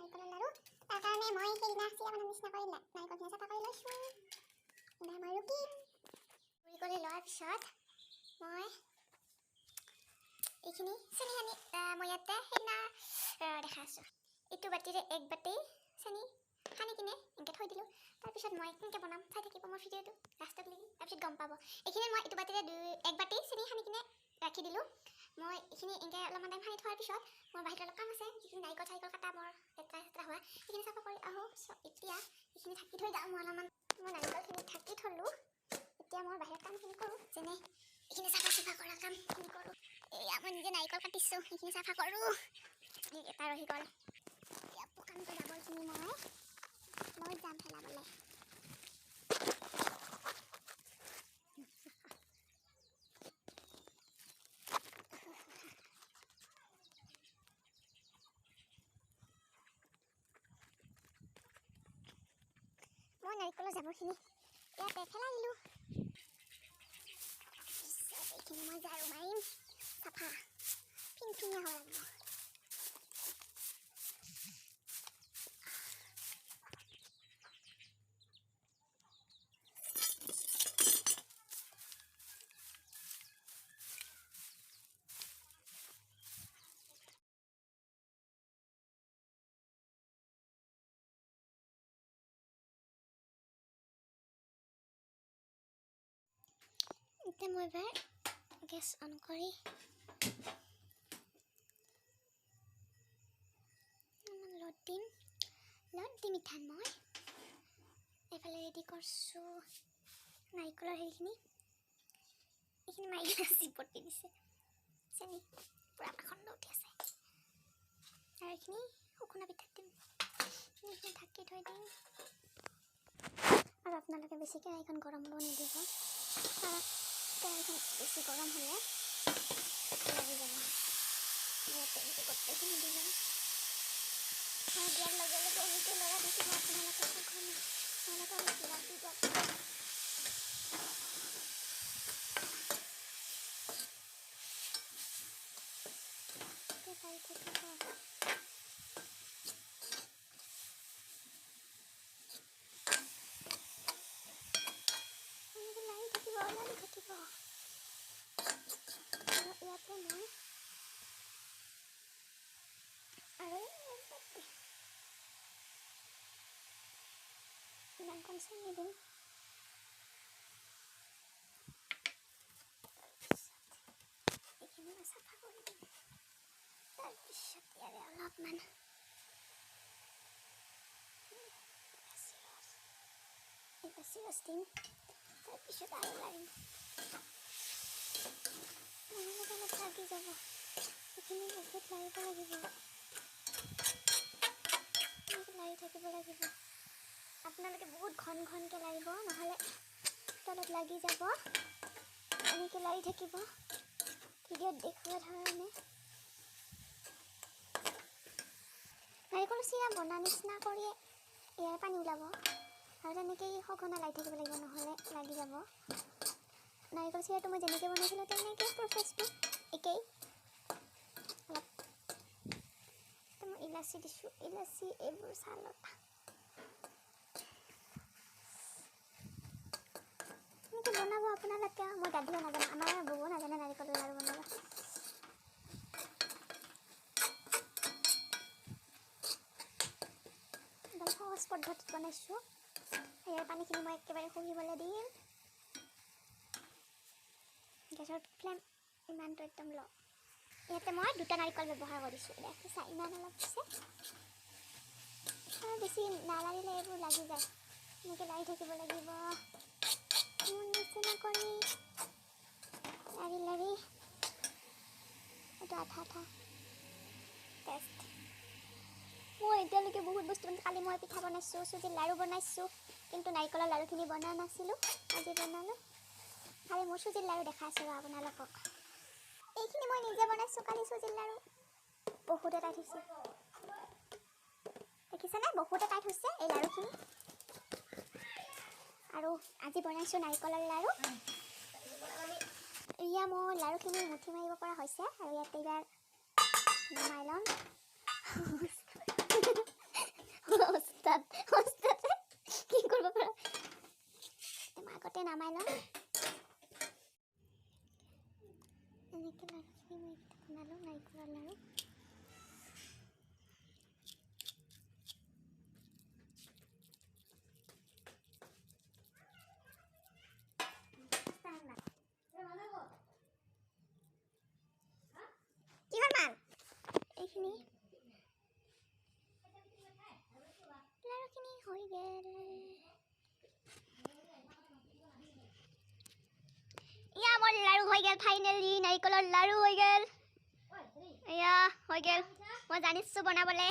নাৰিকলৰ লাৰু তাৰ কাৰণে মই সেইদিনা চিৰা বনাম নিচিনা কৰি নাৰিকলখিনি চাফা কৰি লৈছোঁ এবাৰ মই ৰুকিম গুড়ি কৰি লোৱাৰ পিছত মই এইখিনি চেনি সানি মই ইয়াতে সেইদিনা দেখা আছোঁ এইটো বাতিৰে এক বাতি চেনি সানি কিনে এনেকৈ থৈ দিলোঁ তাৰপিছত মই কেনেকৈ বনাম চাই থাকিব মোৰ ভিডিঅ'টো লাষ্টত লাগি তাৰপিছত গম পাব এইখিনি মই এইটো বাতিৰে এক বাতি চেনি সানি কিনে ৰাখি দিলোঁ মই এইখিনি এনেকৈ অলপমান টাইম সানি থোৱাৰ পিছত মোৰ বাহিৰত অলপ কাম আছে যিখিনি নাৰিকল চাৰিকল কাটা মোৰ লেতেৰা চেতেৰা হোৱা সেইখিনি চাফা কৰি আহোঁ এতিয়া এইখিনি ঢাকি থৈ যাওঁ মই অলপমান মই নাৰিকলখিনি ঢাকি থলোঁ এতিয়া মই বাহিৰত কামখিনি কৰোঁ যেনে এইখিনি চাফা কৰা কামখিনি কৰোঁ এয়া মই নিজে নাৰিকল কাটিছোঁ এইখিনি চাফা কৰোঁ এটা ৰহি গ'ল এতিয়া পকানকৈ ডাবৰখিনি মই লৈ যাম পেলাবলৈ মই নাৰিকলৰ জাবৰখিনি ইয়াতে পেলাই দিলোঁ এইখিনি মই ঝাৰু মাৰিম চাফা ফিনফিনীয়া হ'ব লাগিব এতিয়া মই এবাৰ গেছ অন কৰি লট দিম মিঠা মই এইফালে ৰেডি কৰিছোঁ নাৰিকলৰ সেইখিনি এইখিনি মাৰি চিপটি দিছে চেনি পূৰা পাখণ্ড উঠি আছে আৰু এইখিনি শুকুনা পিঠাত দিম এইখিনি ঢাকি থৈ দিম আৰু আপোনালোকে বেছি কেৰাহীখন গৰম হ'ব নিদিব কাৰণ কেৰাহীখন বেছি গৰম হ'লে লাগি যাব ইয়াতে এনেকৈ গোটেইখিনি দি ল'ম আৰু দিয়াৰ লগে লগে এনেকৈ লৰাই থাকিব আপোনালোকে নহ'লে লাগি যাব পাৰি থাকিব লাৰি থাকিব আৰু ইয়াতে মই আৰু ইমানকণ চেনি দিম এইখিনি মই চাফা কৰি দিম তাৰপিছত ইয়াৰে অলপমান চিৰচ দিম তাৰপিছত আৰু লাৰিম অলপ লাগি যাব এইখিনি বহুত লাৰিব লাগিব লাৰি থাকিব লাগিব আপোনালোকে বহুত ঘনকৈ লাৰিব নহ'লে তলত লাগি যাব এনেকৈ লাৰি থাকিব ভিডিঅ'ত দেখুওৱা ধৰণে নাৰিকল চিৰা বনা নিচিনা কৰি ইয়াৰ পানী ওলাব আৰু তেনেকৈ সঘনাই লাৰি থাকিব লাগিব নহ'লে লাগি যাব নাৰিকল চিৰাটো মই যেনেকৈ বনাইছিলোঁ তেনেকৈ প্ৰচেছটো একেই অলপ মই ইলাচি দিছোঁ ইলাচি এইবোৰ চালত এনেকৈ বনাব আপোনালোকে মই দাদিও নাজানো আমাৰ ববও নাজানে নাৰিকলৰ লাৰু বনাব একদম সহজ পদ্ধতিত বনাইছোঁ ইয়াৰ পানীখিনি মই একেবাৰে শুহিবলৈ দিম গেছৰ ফ্লেম ইমানটো একদম ল ইয়াতে মই দুটা নাৰিকল ব্যৱহাৰ কৰিছোঁ দেখিছা ইমান অলপ দিছে আৰু বেছি নালাৰিলে এইবোৰ লাগি যায় এনেকৈ লাৰি থাকিব লাগিব নিচিনা কৰি লাৰি এইটো আঠা টেষ্ট মই এতিয়ালৈকে বহুত বস্তু কালি মই পিঠা বনাইছোঁ চুজিৰ লাৰু বনাইছোঁ কিন্তু নাৰিকলৰ লাৰুখিনি বনোৱা নাছিলোঁ আজি বনালোঁ খালি মোৰ চুজিৰ লাৰু দেখাইছোঁ আপোনালোকক এইখিনি মই নিজে বনাইছোঁ কালি চুজিৰ লাৰু বহুতে টাইট হৈছে দেখিছেনে বহুতে টাইট হৈছে এই লাৰুখিনি আৰু আজি বনাইছোঁ নাৰিকলৰ লাৰু এয়া মই লাৰুখিনি মুঠি মাৰিব পৰা হৈছে আৰু ইয়াতে এইবাৰ নমাই ল'ম ওস্তাদ কি কৰিব পাৰা মই আগতে নামাই লওঁ এনেকৈ লাৰুখিনি মই বনালোঁ নাৰিকলৰ লাৰু কিহৰ মাল এইখিনি লাৰুখিনি হৈ গ'ল ইয়া মোৰ লাৰু হৈ গ'ল ফাইনেলি নাৰিকলৰ লাৰু হৈ গ'ল এয়া হৈ গ'ল মই জানিছোঁ বনাবলৈ